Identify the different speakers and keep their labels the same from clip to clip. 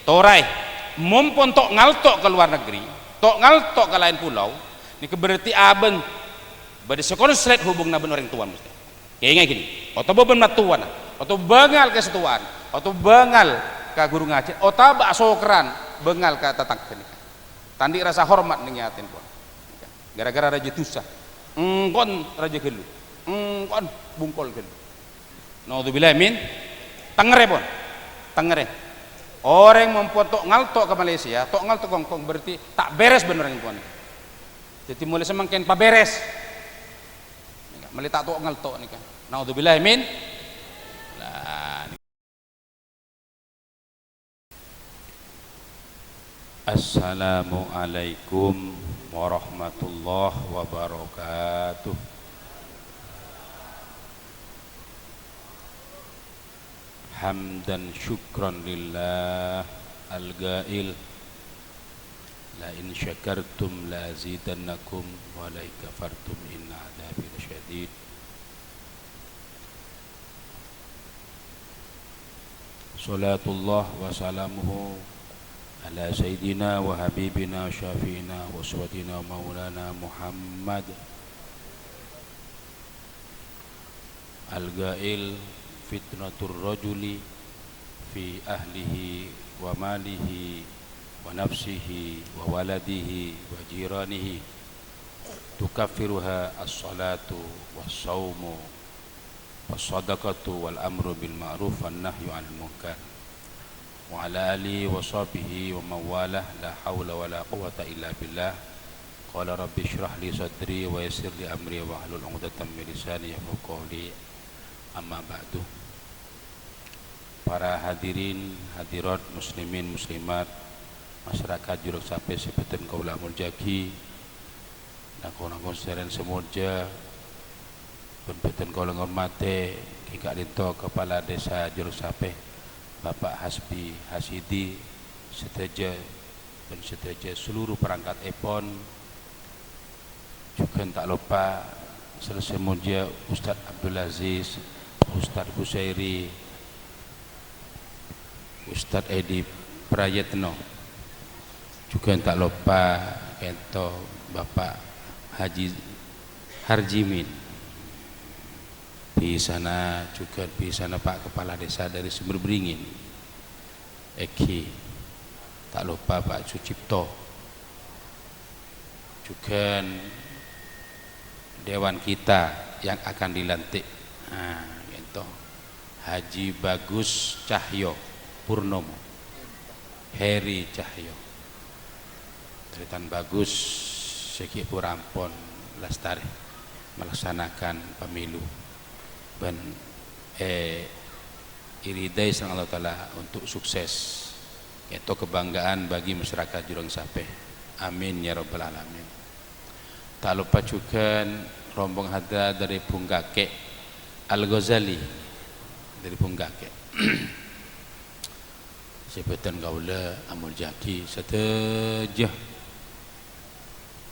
Speaker 1: torai mumpun tok ngaltok ke luar negeri, tok ngaltok ke lain pulau, ini berarti aben pada sekonslet hubung naben orang tua mesti kayak gini atau beban matuan atau bengal ke setuan atau bengal ke guru ngaji atau bak sokran bengal ke tatang tandi rasa hormat nengiatin pun gara-gara raja tusah kon raja gelu kon bungkol gelu naudzubillah min tengere pun tengere orang mempotok ngaltok ke Malaysia tok ngaltok Hongkong berarti tak beres bener yang tuan jadi mulai semakin paberes mulai tak tok ngaltok nih kan naudzubillah min Assalamualaikum warahmatullahi wabarakatuh. Hamdan syukran lillah al-gail la in syakartum la azidannakum wa la in kafartum inna adzabi lasyadid. Salatullah wa salamuhu ala sayyidina wa habibina syafi'ina wa uswatina maulana Muhammad al-gail fitnatur rajuli fi ahlihi wa malihi wa nafsihi wa waladihi wa jiranihi tukaffiruha as-salatu was-sawmu was-sadaqatu wal amru bil ma'ruf wan nahyu 'anil munkar wa ala alihi wa sahbihi wa mawalah la hawla wa la quwwata illa billah. Qala rabbi shrah li sadri wa yassir li amri wa hlul 'uqdatam min lisani yafqahu qawli. Amma ba'du. Para hadirin hadirat muslimin muslimat masyarakat Juruk Sape sebutan kaula muljaki dan kawan-kawan seren semurja berbeten kaula ngormate Kika Linto kepala desa Juruk Sape Bapak Hasbi Hasidi seteja dan seteja seluruh perangkat EPON juga tak lupa selesai mulia Ustadz Abdul Aziz, Ustadz Husairi, Ustadz Edi Prayetno, juga tak lupa kento Bapak Haji Harjimin. Di sana juga di sana Pak Kepala Desa dari Sumber Beringin, Eki, tak lupa Pak Sucipto, juga dewan kita yang akan dilantik, gitu. Haji Bagus Cahyo Purnomo, Heri Cahyo, Tritan Bagus Seki Purampon Lestari melaksanakan pemilu dan iridai sang Allah Ta'ala untuk sukses itu kebanggaan bagi masyarakat Jurong Sape. Amin ya rabbal alamin. Tak lupa juga rombong hada dari Punggake Al-Ghazali dari Punggake sebutan kaula amul jaki setejah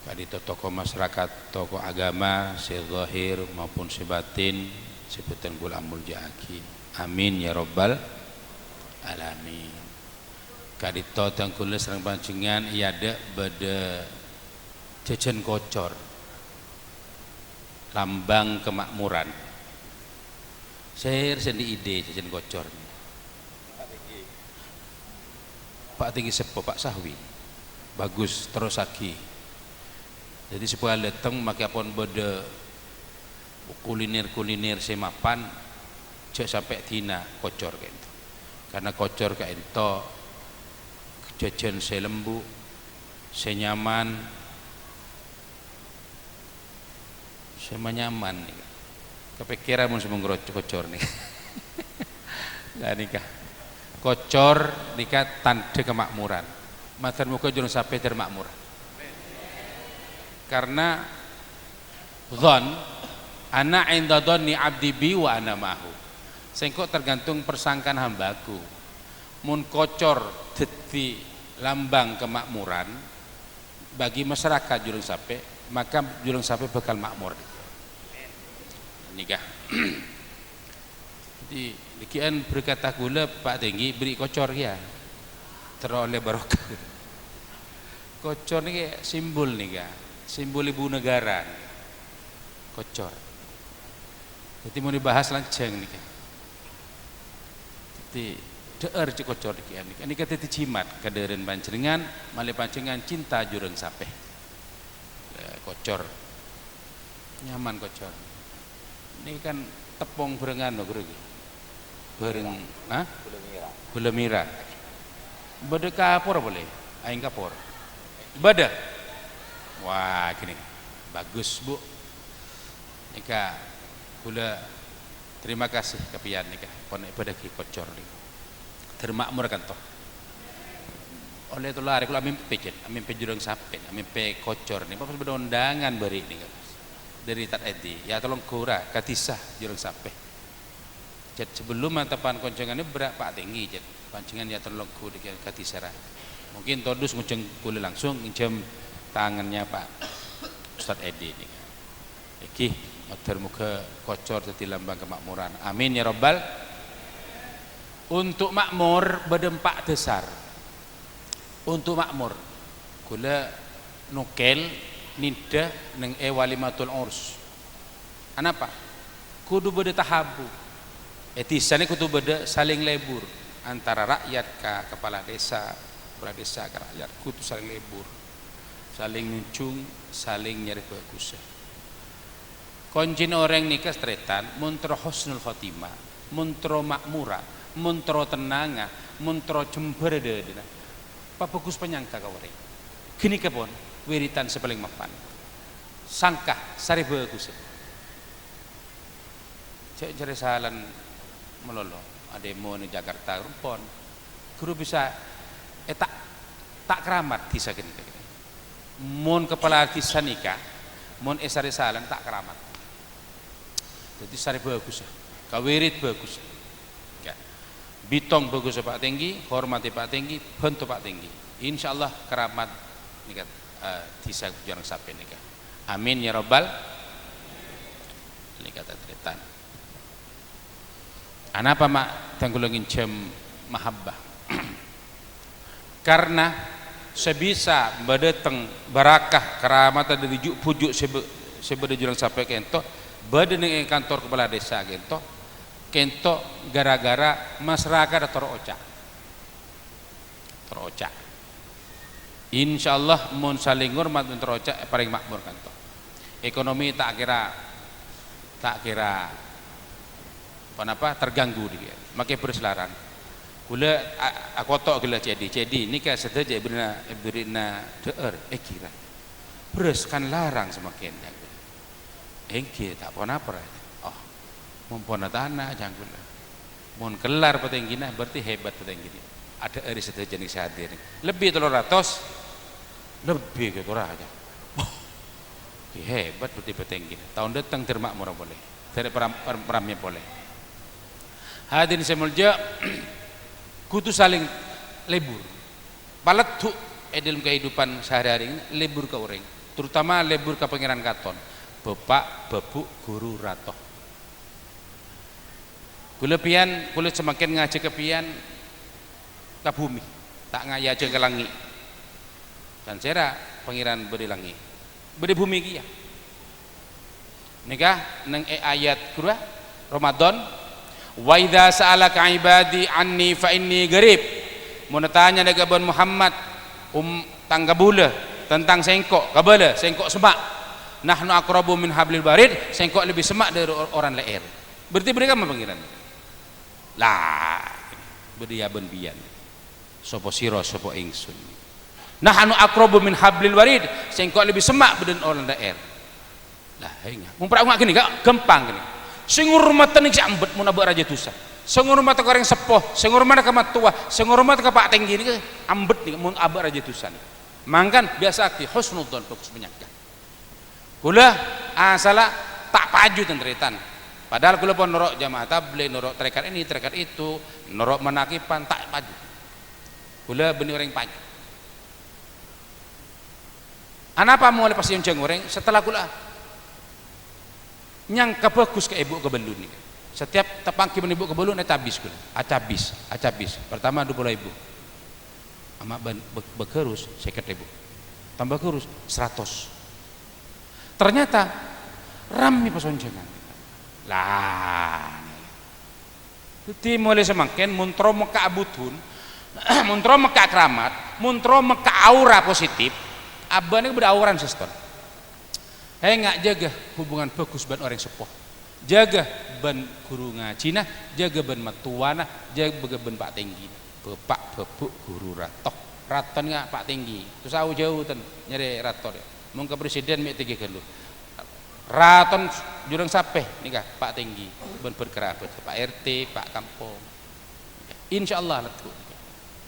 Speaker 1: kadi tokoh masyarakat, tokoh agama, sezahir maupun sebatin sebutan kula amul jaki. Amin ya rabbal alamin. Kadi totang kula serang pancingan iada beda jajan kocor lambang kemakmuran. Saya sendi ide jajan kocor. Pak Tinggi Sepo, Pak Sahwi bagus terus lagi. Jadi supaya datang maka pun beda kuliner semapan cek sampai tina kocor kayak itu. Karena kocor kayak itu jajan selembu senyaman semanyaman nih. Kepikiran mun semua kocor nih. Lah nikah kocor nikah tanda kemakmuran. Matur muga Jurong Sape termakmur. Karena dzon ana inda dzanni abdi bi wa ana mahu. Sengko tergantung persangkaan hambaku. Mun kocor dadi lambang kemakmuran bagi masyarakat Jurong Sape, maka Jurong Sape bakal makmur. Nikah. Jadi dikian berkata gula Pak Tinggi beri kocor ya. teroleh barokah. Kocor nih simbol nih ga, simbol ibu negara. Kocor. Jadi mau dibahas lanceng nih ga. Jadi deer cik kocor nih ga. Ini kata cimat kaderen pancenengan, malih pancenengan cinta jurang sapeh. Kocor. Nyaman kocor. Ini kan tepung berengan loh guru. Bereng, ah? Gula merah. Beda kapur boleh? Aing kapur. Beda. Wah, gini. Bagus, Bu. Nika gula terima kasih kepian nika. Ponek pada ki kocor nih. Termakmur kan toh. Oleh itu lari kula mimpi jurang sapen, mimpi kocor nih. Bapak beda undangan beri nih kan. Dari tat edi. Ya tolong kura katisah jurang sapen. Jad sebelum mantapan koncengannya berapa tinggi jad pancingan ya tolong ku dekati sarah. Mungkin todus nguceng kule langsung nginjem tangannya Pak Ustadz Edi ini. Iki matur muga kocor dadi lambang kemakmuran. Amin ya rabbal. Untuk makmur berdempak dasar. Untuk makmur kula nukel nidah neng walimatul urs. Anapa? Kudu beda tahabu. Etisannya kudu beda saling lebur antara rakyat ke kepala desa ke rakyat kudu saling lebur, saling nyucung, saling nyari bagus. Koncin orang nikah stretan, muntro husnul khotimah, muntro makmura, muntro tenanga, muntro jember deh. Pak bagus penyangka kau orang. Gini kepon wiritan sepaling mapan, sangkah sari bagus. Cari salan melolo ada mau di Jakarta rumpon guru bisa tak keramat kisah gini mon kepala kisah nikah mon esari salan tak keramat jadi sari bagus kawirit bagus ya. Bitong bagus Pak Tinggi hormati Pak Tinggi bentuk Pak Tinggi insyaallah keramat nikah kisah jarang sampai nikah amin ya rabbal nikah tretan. Kenapa mak tanggulungin jam mahabbah? Karena sebisa badeteng barakah keramat dari pujuk sebeda jurang sampai kento bade ning kantor kepala desa kento gara-gara masyarakat terocak. Insyaallah mun saling hormat mun terocak paling makmur kantor. Ekonomi tak kira kenapa terganggu dia makai berselaran gula aku tok gula cedi ini kan sedaja berina deer kira beres kan larang semakin engke tak apa oh mumpuna tanah jangan mun kelar petenggina berarti hebat petenggina ada eri sedaja nih hadir lebih 300 lebih ke kurang aja oh hebat berarti petenggina tahun datang termakmur boleh dari peramnya boleh. Hadirin semulja kudu saling lebur paletu dalam kehidupan sehari-hari ini lebur ke orang terutama lebur ke Pangeran Katon bapak bebuk guru ratoh kula semakin ngaji kepian ke bumi tak ngayaje ke langit dan sera Pangeran beri langit beri bumi kia nikah neng ayat kura Ramadan wa idza sa'alaka ibadi anni fa inni qarib mun tanya dengan Muhammad tangga bula tentang sengkok kabala sengkok semak nahnu aqrabu min hablil barid sengkok lebih semak dari orang leher berarti mereka apa panggilane lah bedia benbian sapa sira sapa ingsun nahnu aqrabu min hablil warid sengkok lebih semak dari orang leher lah ingat mun pra gini gak gampang gini sing ngurmatan iki ambet mun abak raja tusa sing ngurmat ka orang sepuh sing ngurmat ka matua sing ngurmat ka Pak Tinggi ini ambet nih mun abak raja tusa mangkan biasa ki husnudzon bagus penyangka kula asala tak paju tentretan padahal kula pun norok jamaah tabligh norok trekat ini trekat itu norok menakipan tak paju kula benih orang paju anapa mau lepas yang goreng setelah kula nyang bagus ke ibu kebelun nih setiap tepangki ibu kebelun acabis kula acabis pertama 20.000 amak bekerus 50.000, tambah kurus 100. Ternyata rame pasoncengan lah. Jadi mulai semakin muntro meka abutun, muntro meka keramat, muntro meka aura positif, abang ini berauran sistem. Nggak jaga hubungan bagus ban orang sepuh, jaga ban guru ngaji nah, jaga ban matuana, jaga ban pak tinggi, bapak bebuk guru raton nggak pak tinggi, terus jauh ten nyari raton, mau ke presiden mek tinggi kan lu, raton jurang sape nih kah pak tinggi, ban berkerabat, pak RT, pak kampung, insya Allah letu,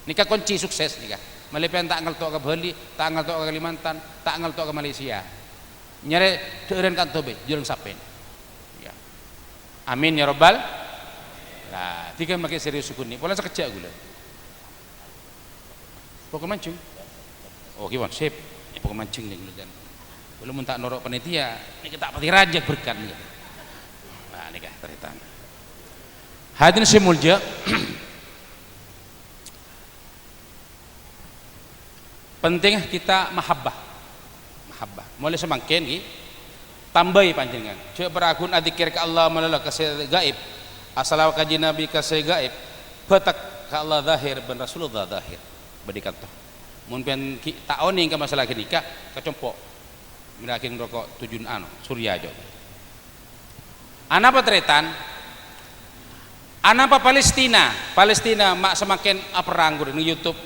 Speaker 1: nikah kunci sukses nih kah, melepen tak ngeltok ke Bali, tak ngeltok ke Kalimantan, tak ngeltok ke Malaysia. Nyari deureun kan tobe jurang sapen ya, amin ya robbal. Nah tiga makin serius sukuni pola sekejap gula pokok mancing oh gimana sip ya, pokok mancing nih gula dan belum tak norok panitia ini kita pati raja berkat nih. Nah ini kah cerita hadirin semulja. Penting kita mahabbah mulai semakin tambahi panjenengan coba beragun adzikir ke Allah melalui kasih gaib asal kaji nabi kasih gaib batak ke Allah zahir ben Rasulullah zahir berikan toh mungkin tak oning ke masalah nikah kecompok mirakin rokok tujuan surya aja anapa teretan anapa Palestina mak semakin perang di YouTube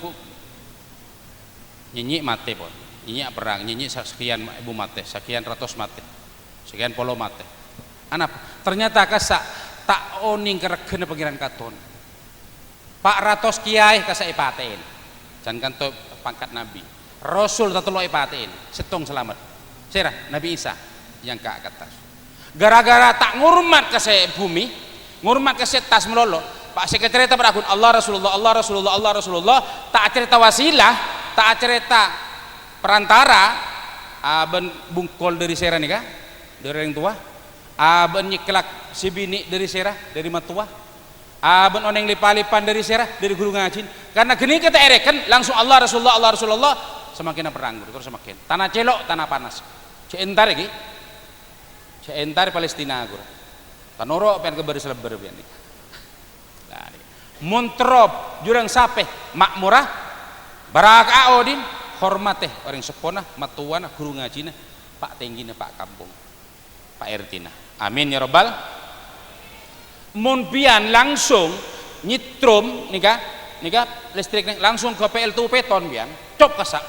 Speaker 1: nyanyi mati pun nyanyi perang, nyanyi sekian ibu mate, sekian ratus mate, sekian polo mate. Anak ternyata kasak tak oning keregen pengiran katon. Pak ratus kiai kasak ipaten, jangan kanto pangkat nabi. Rasul tak telo ipaten, setong selamat. Serah Nabi Isa yang ke atas. Gara-gara tak ngurmat kasih bumi, ngurmat kasih tas melolo. Pak sekretariat berakun Allah Rasulullah, tak cerita wasilah, tak cerita perantara aben bungkol dari sera nih kah dari orang tua aben nyiklak si bini dari sera dari matua aben oneng lipalipan dari sera dari guru ngajin karena gini kita ereken langsung Allah Rasulullah semakin perang terus semakin tanah celok tanah panas ceentar lagi ceentar Palestina guru tanoro pengen kebaris lebar pian nih muntrop jurang sape makmurah baraka odin hormateh orang sepona matuana guru ngajina pak tenggina pak kampung pak RT amin ya robbal. Mun pian langsung nyitrum nika listrik langsung ke PL2 peton pian cop kasak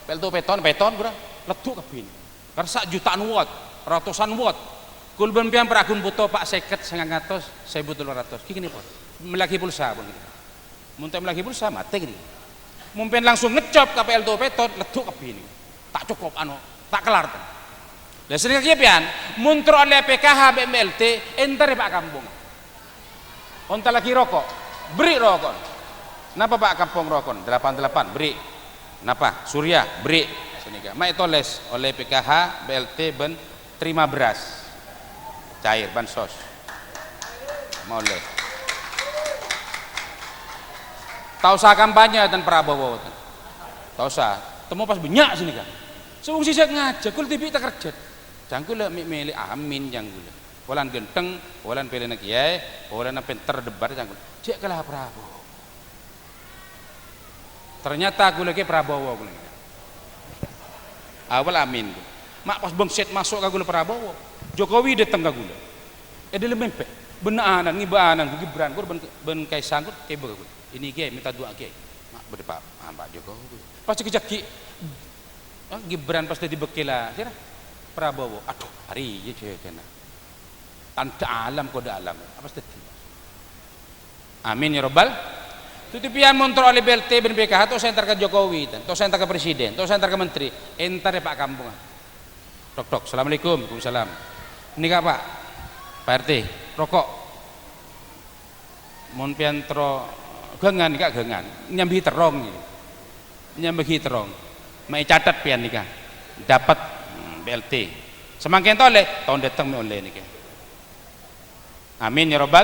Speaker 1: PL2 peton bro letu kabin karena jutaan watt ratusan watt kulban pian peragun butuh pak seket 900 1.200 kini pun melaki pulsa pun muntah melaki pulsa mati gini mungkin langsung ngecop ke PL2 peton letuk ke bini tak cukup tak kelar kan dan sering pian muntro oleh PKH BMLT enter pak kampung onta lagi rokok beri rokok napa pak kampung rokok 88 beri napa Surya beri sini kan mai toles oleh PKH BLT ben terima beras cair bansos mau oleh tahu sah kampanye dan Prabowo tahu sah temu pas banyak sini kan sebung sisa ngajak kul TV tak kerja jangkul milih amin jangkul walan genteng walan pilih nak kiai walan pinter debat jangkul cek kalah Prabowo ternyata aku lagi Prabowo aku lagi awal amin mak pas bangset masuk ke Prabowo Jokowi datang ke gula dia lebih benaanan ngibaanan Gibran ben kaisang kayak begitu ini kiai minta doa kiai mak berdepak Pak Jokowi pasti kejaki Gibran pasti dibekila sira Prabowo aduh hari ya cekena tanda alam kode alam apa pasti amin ya robbal tutupian montor oleh BLT ben BKH atau saya ke Jokowi atau saya ke presiden atau saya ke menteri entar ya Pak kampung tok assalamualaikum waalaikumsalam ini kak Pak RT rokok mon piantro gengan kak gengan nyambi terong mai catat pian nikah dapat BLT semakin toleh tahun datang oleh nikah amin ya robbal.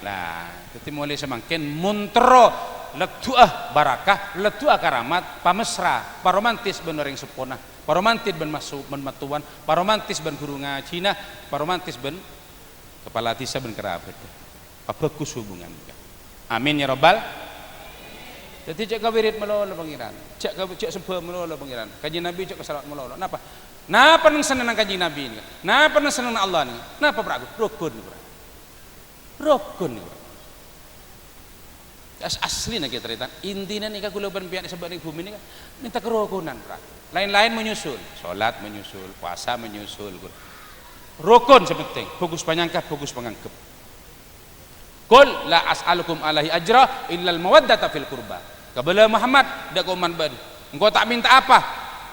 Speaker 1: Nah jadi mulai semakin muntro letuah barakah, letuah karamat, pamesra, paromantis ben orang sepona, paromantis ben masuk ben matuan, paromantis ben guru ngajina, paromantis ben kepala tisa ben kerabat. Bagus hubungan. Amin ya rabbal. Jadi cek kawirit melolo pangeran, cek sebab melolo pangeran. Kaji Nabi cek kesalawat melolo. Napa? Napa nang seneng kaji Nabi ini? Napa nang seneng Allah ini? Napa beragu? Rukun nih beragu. Rukun nih beragu. Asli nak kita cerita. Intinya nih kalau berpihak sebab ini bumi ini minta kerukunan beragu. Lain-lain menyusul, sholat menyusul, puasa menyusul. Rukun sepenting. Fokus panyangkap, fokus penganggap. Qul la as'alukum alaihi ajra illal mawaddata fil qurba. Kabala Muhammad dak kau man badi. Engkau tak minta apa?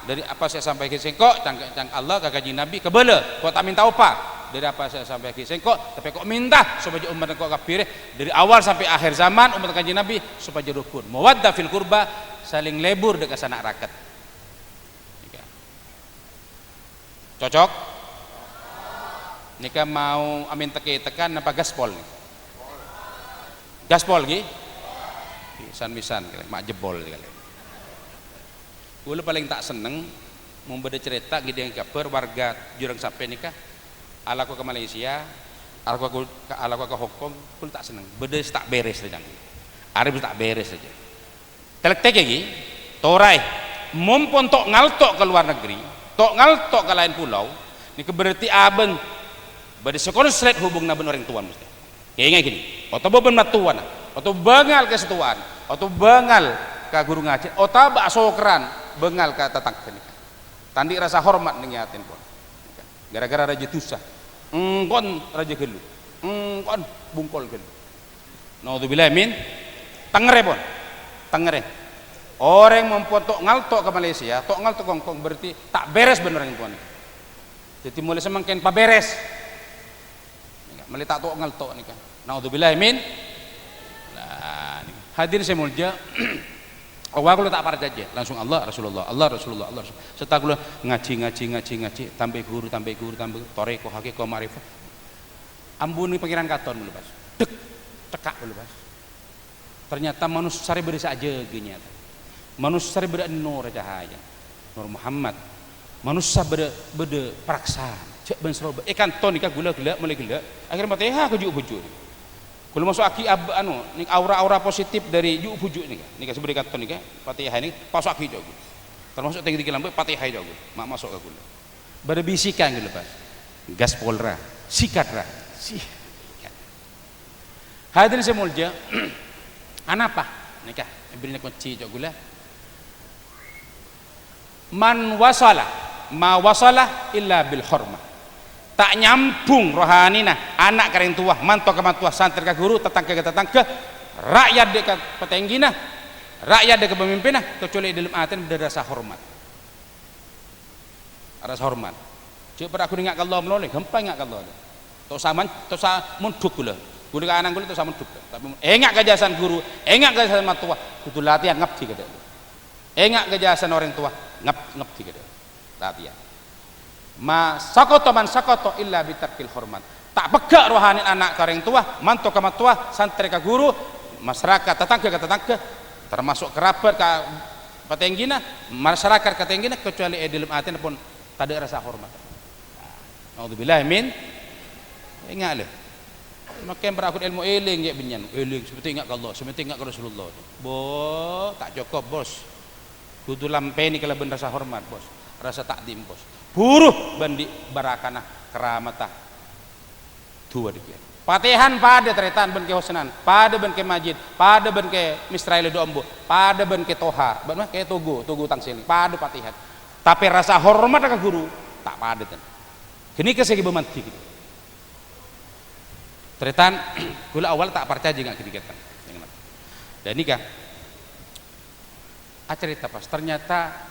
Speaker 1: Dari apa saya sampaikan sengkok cang Allah ka kaji Nabi kabala. Kau tak minta apa? Dari apa saya sampaikan sengkok tapi kau minta supaya umat engkau kafir dari awal sampai akhir zaman umat kaji Nabi supaya rukun. Mawaddah fil qurba saling lebur dekat sanak rakat. Cocok? Nika mau amin tekan apa gaspol nih? Gaspol lagi, pisan mak jebol kali. Gue paling tak seneng membeda cerita gede yang kabar warga Jurang Sape nikah, alaku ke Malaysia, alaku ke Hong Kong, gue tak seneng. Beda tak beres saja, Arab tak beres saja. Telek lagi, torai, mumpun tok ngaltok ke luar negeri, tok ngaltok ke lain pulau, ini berarti abeng, beda sekonslet hubung naben orang tuan mesti. Kayak gini, atau beban matuan, atau bengal ke setuan, atau bengal ke guru ngaji, atau baksokeran bengal ke tatang kenik. Tandi rasa hormat nengiatin pun. Gara-gara raja tusah, kon raja gelu, kon bungkol gelu. Naudzubillah min, tengere pun, tengere. Orang mempotok ngaltok ke Malaysia, tok ngaltok ke Hong Kong berarti tak beres bener yang tuan. Jadi mulai semakin pak beres. Mulai tak tok ngaltok nih kan. Naudzubillah min. Nah, hadirin saya mulia. Awal kalau tak parah aja, langsung Allah Rasulullah, Allah Rasulullah, Allah Rasulullah. Setelah ngaji, tambah guru, toreko, hakiko, marifat. Ambuni pengiran katon dulu pas, dek, tekak dulu pas. Ternyata manusia sari berisa aja gini. Manusia sari berada nur cahaya, Nur Muhammad. Manusia beda peraksan. Cek ben seroba. Kan ton nikah gula mulai gula. Akhirnya mati kejuk bujuk. Kalau masuk aki nih aura-aura positif dari juk bujuk nih. Nikah sebenarnya ton nikah Fatihah ini pasuk aki jogo. Termasuk tinggi lambe Fatihah jogo. Mak masuk ke gula. Bada bisikan gula pas. Gas polra, sikatra. Hadirin saya mulia. Anapa nikah? Beri kunci jogo gula. Man wasala ma wasala illa bil hormah. Tak nyambung rohanina anak kering tua mantok ke mantua santri ke guru tetangga rakyat dekat petenggina rakyat dekat pemimpinah kecuali dalam aten berasa hormat rasa hormat coba aku ingat Allah meloleh gampang ingat Allah to munduk gula ke anak gula to munduk tapi enggak kejasan guru enggak kejasan matua kudu latihan ngabdi kada enggak kejasan orang tua ngabdi kada latihan man sakoto illa bitarkil hormat tak pegak rohani anak kareng tua mantu ke matua santri ke guru masyarakat tetangga ke tetangga termasuk kerabat ke petenggina masyarakat ke tenggina kecuali dalam atin pun tak ada rasa hormat. Naudzubillah min ingat leh makin berakut ilmu eling ya binyan eling seperti ingat Allah seperti ingat Rasulullah bo tak cukup bos kudu lampeni kalau bener rasa hormat bos rasa takdim bos buruh bandi barakana keramata dua dikit Patihan pada teretan ben ke hosnan pada ben ke majid pada ben ke Misrail dombo pada ben ke toha ben ke tugu tangsili pada patihan tapi rasa hormat ke guru tak pada ten gini ke segi bemanti gitu teretan gula awal tak percaya nggak kedikatan dan nikah cerita pas ternyata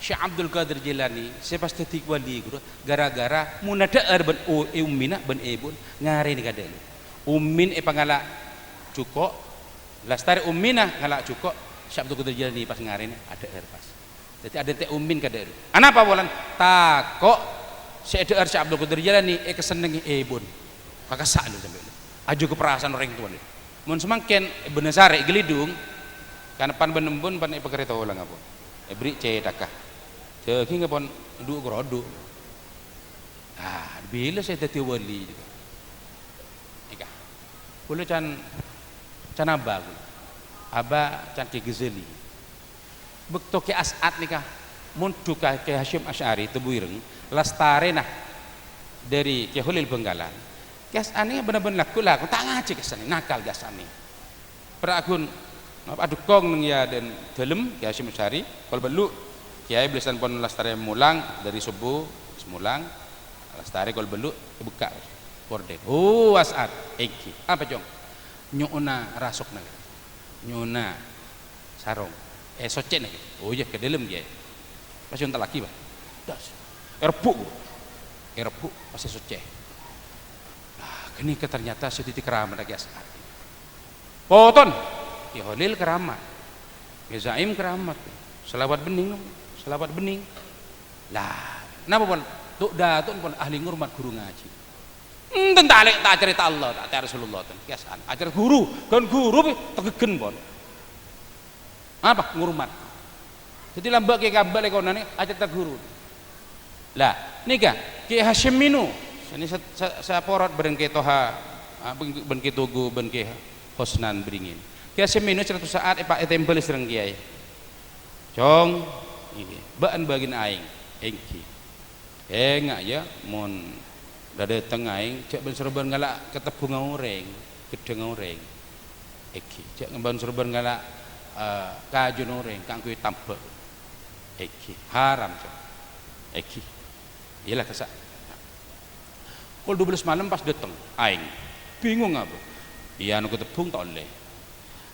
Speaker 1: Syekh Abdul Qadir Jilani saya pasti tikwali guru gara-gara munadaar ben ummina ben ibun ngare ni kadelu ummin pangala cuko lastari ummina ngala cuko Syekh Abdul Qadir Jilani pas ngare ni ada air pas jadi ada te ummin kadelu anapa bolan takok Syekh Abdul Qadir Jilani kesenengi ibun maka sak lu sampai aju ke perasaan orang tua ni mun semakin bener sare gelidung karena pan benembun pan ipakereta ulang apa beri cedakah jadi ngapon du grodu bila saya tadi wali ika boleh can aba can ke gezeli bekto ke asat nikah muntu ke Hashim Asy'ari tebuireng lastare nah dari ke Hulil Benggalan gas ani bener-bener laku tak ngaji kesani nakal gas ani perakun adu kong nang ya dan dalam ke Hashim Asy'ari kalau belu kiai belisan pon lastare mulang dari subuh semulang lastare kalau belu buka porden asat iki apa jong nyuna rasuk na nyuna sarong socen lagi oh iya ke dalam dia masih unta laki bah das erpu masih socen kini ternyata sedikit keramat lagi asat poton ya Holil keramat ya Zaim keramat selawat bening lah kenapa pun tuk datun pun ahli ngurmat guru ngaji tentang tak cerita Allah tak cerita Rasulullah kiasan ajar guru kan guru tegegen pon apa ngurmat jadi lambak ke kabel ekonomi ajar tak guru lah nika ki Hashim Minu ini saya porot berengke toha berengke tugu berengke hosnan beringin ki Hashim Minu suatu saat pak tempel sereng kiai cong ini baan bagin aing engki enggak ya mon dada tengah aing cek ben serban galak ketepung ngoreng gedeng ngoreng eki cek ngemban serban galak kaju ngoreng kang kuwi tambek eki haram cek eki iyalah kesak kul 12 malam pas dateng aing bingung apa iya anu ketepung tak oleh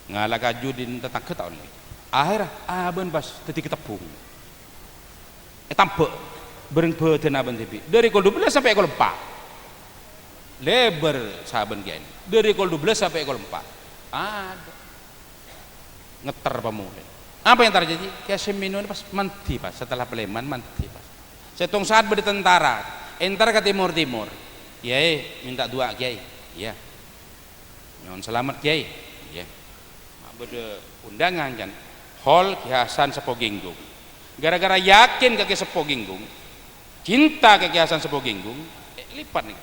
Speaker 1: ngalak kaju din tetangga tak oleh akhirnya aben pas tadi ketepung tambek bereng beden aben tipi dari kul 12 sampai kul 4 lebar saben kiai dari kul 12 sampai kul 4 ada ngeter pemulai apa yang terjadi Ki Hashim Minu pas mati pas setelah Peleman mati pas setung saat bertentara entar ke timur kiai minta doa kiai ya nyon selamat kiai ya bede undangan kan hol Ki Hasan Sepoginggung gara-gara yakin ke Sepoginggung cinta ke Ki Hasan Sepoginggung lipat nih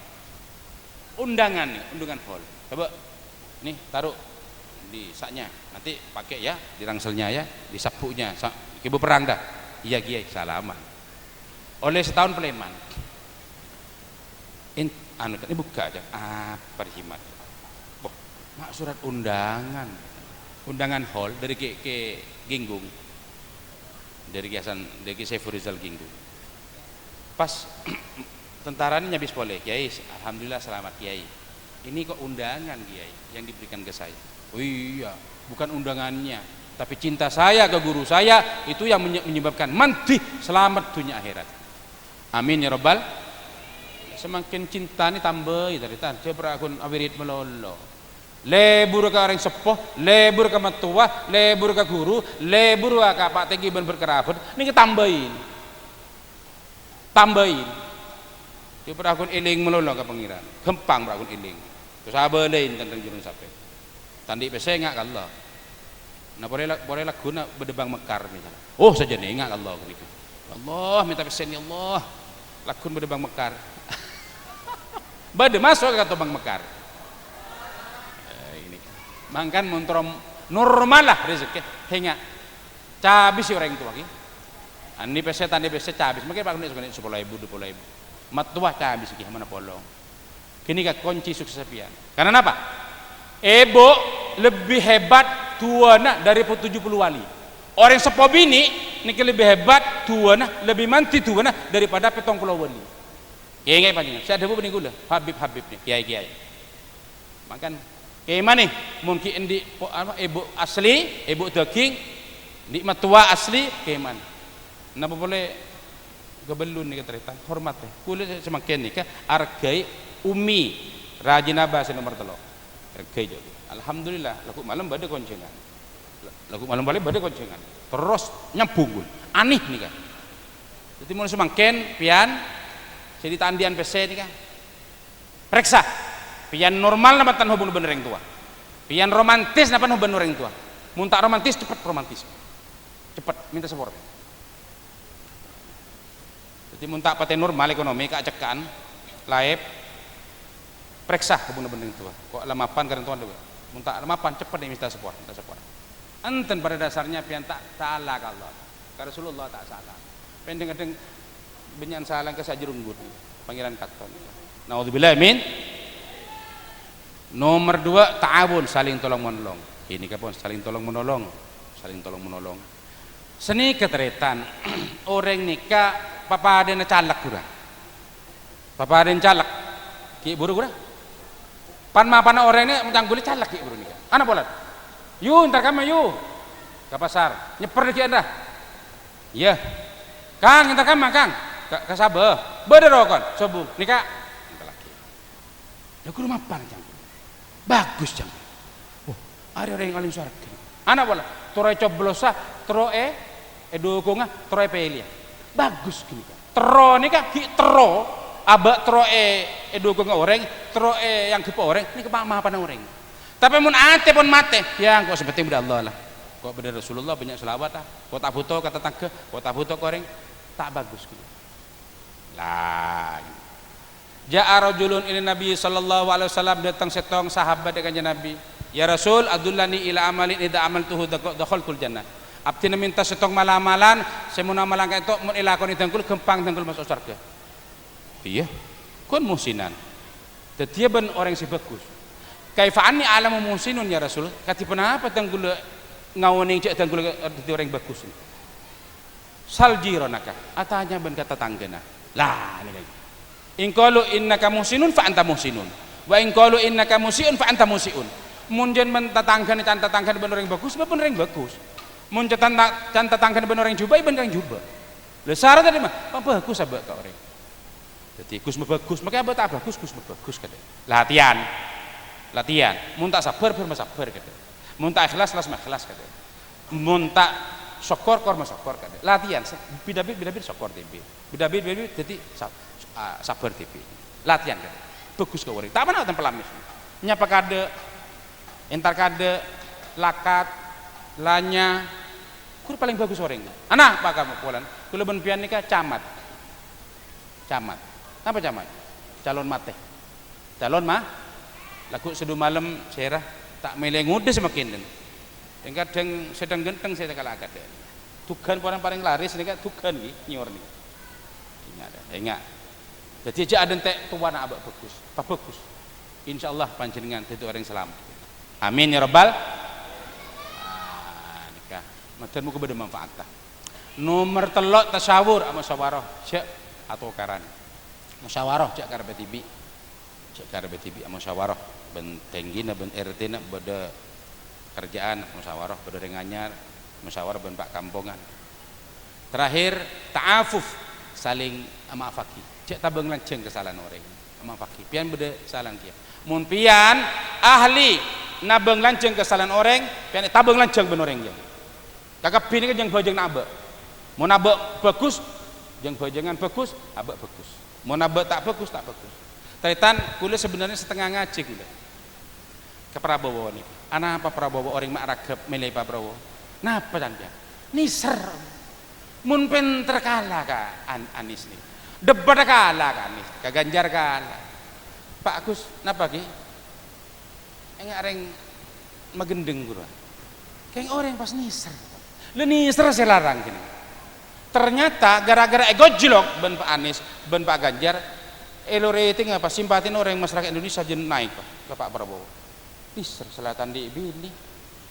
Speaker 1: undangan hall coba nih taruh di saknya nanti pakai ya di rangselnya ya di sapunya ibu perang dah iya kiai salaman oleh setahun Peleman anu kan buka aja perhimat mak surat undangan hall dari ke Ginggung dari Ki Hasan dari Ki Saiful Rizal Ginggung pas tentaranya nyabis boleh kiai alhamdulillah selamat kiai ini kok undangan kiai yang diberikan ke saya oh iya bukan undangannya tapi cinta saya ke guru saya itu yang menyebabkan mantih selamat dunia akhirat amin ya rabbal semakin cinta ini tambah dari tadi berakun awirid melolo lebur ke orang sepuh lebur ke matua lebur ke guru lebur ke Pak Tenggi ben berkerabat ini tambahin dia berakun iling melolo ke pengiran gempang berakun iling terus abelain tentang jurun sampai tandi pese ngak Allah nah boleh lagu nak berdebang mekar misalnya oh saja nih ngak Allah begitu Allah minta pesen ya Allah lagu berdebang mekar bade masuk ke tobang mekar ini mangkan montrom normal lah rezeki hingga cabis orang tua lagi ani pese tandi pese cabis makanya pak ini 10.000 20.000 matuah cabis lagi mana polong kini kan kunci sukses pian karena apa ebo lebih hebat tuana dari 70 wali orang sepo bini niki lebih hebat tuana lebih manti tuana daripada 70 wali kiai ngai panjang saya ada bini gula Habib nih kiai makan kiai mana mungkin di ibu asli ibu daging di matua asli kiai mana napa boleh gabelun nih cerita hormat kulit semakin nih kan argai umi rajin bahasa nomor 3 argai jadi alhamdulillah laku malam badai koncengan laku malam balik badai koncengan terus nyambung aneh nih kan jadi mulai semakin pian jadi tandian PC nih kan periksa pian normal nama tan hubung bener yang tua pian romantis nama hubung bener yang tua Mun tak romantis cepat romantis. Cepat minta support. Jadi mun tak paten normal ekonomi kak cekan laep periksa hubungan benda itu. Kok lamapan karena tuan dewe. Mun tak lamapan cepat dia minta support. Enten pada dasarnya pian tak salah kalau Allah. Rasulullah tak salah. Pendeng-pendeng benyan salah ke sajerunggut. Panggilan katon. Naudzubillah min. Nomor 2 ta'awun, saling tolong menolong. Ini kapon saling tolong menolong. Seni keteretan orang nikah papaden calak kurang. Papaden calak. Ki buru kurang. Pan orang ini mencangguli calak ki buru nikah. Ana bolat. Yu entar kama yu. Ke pasar. Nyeper ki anda. Iya. Kang entar kama Kang. Ka sabe. Bener kon. Sobu nikah. Entar laki. Ya kudu mapan jang. Bagus jang. Oh, ada orang yang alim suara. Anak bola. Troe coblosa, troe edukonga, troe pelia. Bagus gini kan. Tro ni kan ki tro, aba troe edukonga orang, troe yang kepo orang, ni kepamah pada orang. Tapi mun ate pun mate, yang kok seperti benda Allah lah. Kok benda Rasulullah banyak selawat lah. Kok tak butuh kata tangke, kok tak butuh orang, tak bagus gini. Lah. Ja'a rajulun ila Nabi sallallahu alaihi wasallam, datang setong sahabat dengan Nabi. Ya Rasul, adullani ila amalin idza amaltuhu dakhaltul jannah. Abdi minta setong malamalan, saya mun amalan ka itu mun ilakon idangkul gempang dangkul masuk surga. Iya. Kun muhsinan. Dadi ben orang si bagus. Kaifa anni alamu muhsinun ya Rasul? Kati penapa dangkul ngawoni cek dangkul dadi orang bagus. Saljironaka. Atanya ben kata tanggana. Lah ini lagi. In qalu innaka muhsinun fa anta muhsinun wa in qalu innaka musiun fa anta musiun. Mun jen men tatangkan ben orang bagus ben orang bagus. Mun can tatangkan ben orang juba ben orang juba. Lah syarat tadi mah bagus abak ka orang. Dadi Gus bagus makanya abak tak bagus Gus bagus kata. Latihan. Mun tak sabar ber sabar kata. Mun tak ikhlas ikhlas kata. Mun tak syukur syukur kata. Latihan bidabit syukur tibi. Bidabit dadi sabar tipi latihan kan bagus ke orang tak mana tempel lamis nyapa kade entar kade lakat lanya kur paling bagus orang anak pak kamu pulan kula ben pian nikah camat apa camat calon mah lagu sedu malam cerah tak milih ngudes semakin den kadang sedang genteng saya kala akad tugan orang paling laris nikah tugan nyor nih ingat jadi aja ada entek tuan abak bagus, insyaallah panjenengan itu orang selamat. Amin ya rabbal. Nikah, madan muga beda manfaat. Nomor telok tasawur ama musyawarah, cek atau karan. Musyawarah cek karepe tibi, musyawarah ben tenggina ben RT na beda kerjaan musyawarah beda renganyar, musyawarah ben pak kampungan. Terakhir ta'afuf saling maafaki. Cek tabeng lanceng kesalahan orang sama fakir pian beda salah kia mun pian ahli nabeng lanceng kesalahan orang pian tabeng lanceng ben orang yang kakak pini kan yang bojeng nabe mun nabe bagus yang bojengan bagus abak bagus mun nabe tak bagus taritan kula sebenarnya setengah ngaji kula ke Prabowo nih anak apa Prabowo orang mak ragap milih Pak Prabowo napa dan dia niser mun pen terkalah ka Anis nih debat kalah kan nih, ke Ganjar kalah. Pak Agus, napa ki? Enggak reng magendeng gua. Kayak orang pas niser. Lu niser saya larang gini. Ternyata gara-gara ego jlok ben Pak Anies, ben Pak Ganjar, elo rating apa simpatin orang masyarakat Indonesia jen naik Pak ke Pak Prabowo. Niser selatan di bini.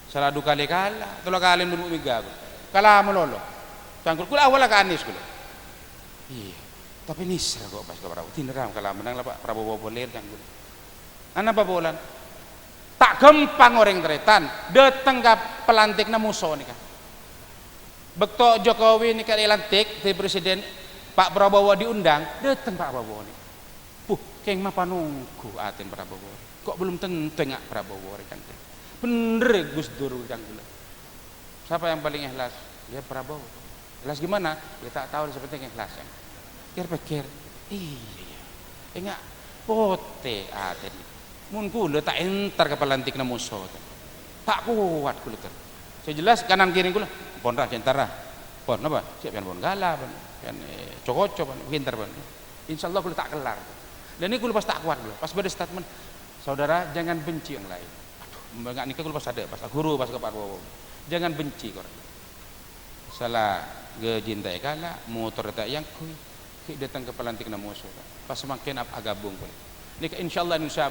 Speaker 1: Salah dua kali kalah, tolong kali menurut miga. Kalah melolo. Cangkul kula awal ke Anies kula. Iya. Tapi niser kok pas ke Prabowo tinderam kalau menang lah Pak Prabowo boleh jangan anak apa bolan tak gampang orang teretan datang ke pelantiknya musuh nih kan bekto Jokowi nih kali lantik di presiden Pak Prabowo diundang datang Pak Prabowo nih keng mah panungku aten Prabowo kok belum tentu nggak Prabowo kan bener Gus Dur kan siapa yang paling ikhlas ya Prabowo ikhlas gimana ya tak tahu seperti ikhlasnya pikir iya enggak pote aten mun kula tak entar ke pelantik na musuh tak kuat kula ter Saya jelas kanan kiri kula pon ra centara. Pon napa? Siap pon gala pon. Kan cokoco pon pintar pon. Insyaallah kula tak kelar. Dan ini kula pas tak kuat kula. Pas bade statement, saudara jangan benci yang lain. Aduh, enggak nikah kula pas ada, pas guru pas kepar bawa. Jangan benci kok. Salah ge jintai kala motor tak yang kui. Ki datang ke pelantik na musuh. Pas semakin agabung pun. Nikah insyaallah Indonesia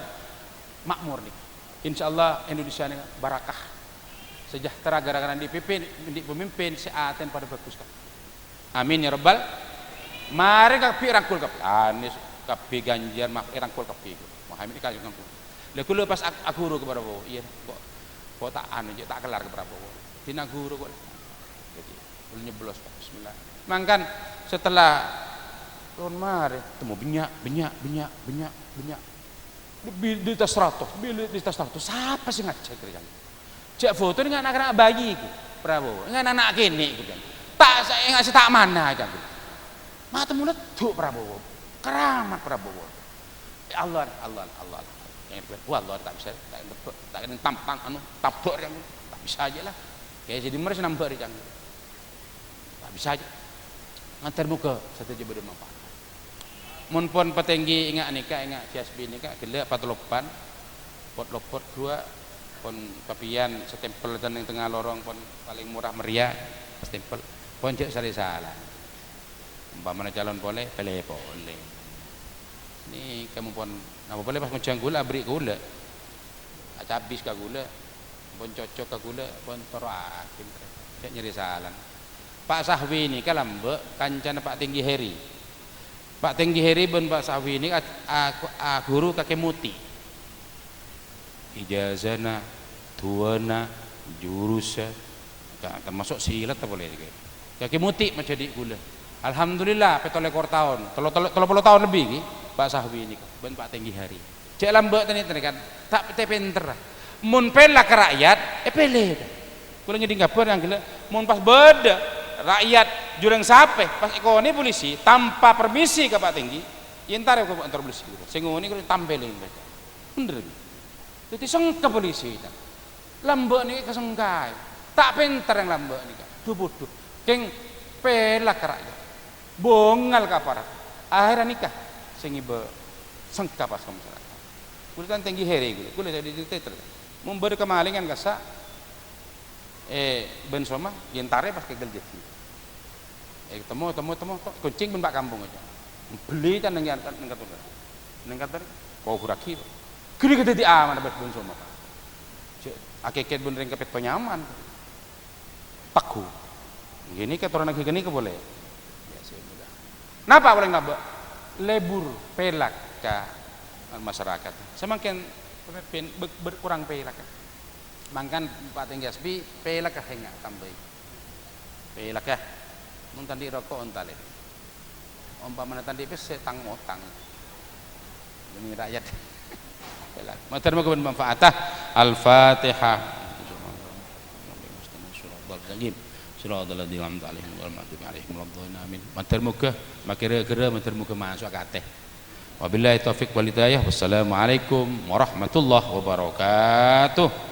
Speaker 1: makmur nih. Insyaallah Indonesia ini barakah. Sejahtera gara-gara dipimpin pemimpin seaten pada bagus kan. Amin ya rabbal. Mari kapi rangkul kapi. Anis kapi ganjar mak rangkul kapi. Muhammad ini kajung rangkul. Lah kula pas aku guru kepada bawa. Iya kok tak anu je tak kelar kepada bawa. Tina guru kok. Jadi kula nyeblos bismillah. Mangkan setelah tahun mari temu banyak di tas 100 di tas 100 siapa sih ngecek kerjaan cek foto dengan anak-anak bayi itu Prabowo dengan anak kini gitu kan tak saya ngasih tak mana aja gitu mata mulut tuh Prabowo keramat Prabowo ya Allah yang Allah tak bisa tak ada tampang tabok yang tak bisa aja lah kayak jadi mereka nambah di jangan tak bisa aja ngantar muka satu je bermanfaat mun pon petenggi ingat nikah ingat CSB nikah gelak patlopan pot lopot dua pon papian setempel dan yang tengah lorong pon paling murah meriah stempel pon cek sari salah umpamanya calon boleh pilih boleh ini kamu pon apa boleh pas macam gula beri gula habis ke gula pon cocok ke gula pon toroakin cek nyeri salah Pak Sahwi ini kan lambe kancana Pak Tinggi Heri Pak Tinggi Heri ben Pak Sahwi ini guru kakek muti ijazana tuana jurusa termasuk silat tak boleh kakek muti macam di gula alhamdulillah petole kor tahun 30 tahun lebih Pak Sahwi ini ben Pak Tinggi Heri cek lambe tadi kan tak pinter mun pelak rakyat pele kula ngeding kabar yang gila mun pas beda rakyat jurang sape pas ekoni polisi tanpa permisi ke Pak Tinggi yentar ke kantor polisi sing ngene kuwi tampelin baca bener dadi sengke polisi ta lambek niki kesengkai tak pinter yang lambek niki bodoh keng pelak rakyat bongal ka aparat akhirnya nikah sing ibe sengka pas ke masyarakat kulitan Tinggi Heri kuwi jadi diteter memberi kemalingan kasa ben soma yentare pas kegel jadi temu kucing ben Pak kampung aja beli kan nang kantor kau buraki gede gede di aman dapat ben soma Pak akeket ben ring kepet penyaman paku gini ke orang lagi gini ke boleh ya sudah napa boleh nabak lebur pelak ke masyarakat semakin pemimpin berkurang pelak mangkan Pak Tinggi SB pelak kah enggak tambah pelak kah mun tandi rokok ontale umpamana tandi pes setang motang demi rakyat pelak matur muga bermanfaat al-fatihah Siratal ladzina an'amta 'alaihim ghairil maghdubi 'alaihim waladdallin amin matur muga makira-kira matur muga masuk kateh wabillahi taufik wal hidayah wassalamualaikum warahmatullahi wabarakatuh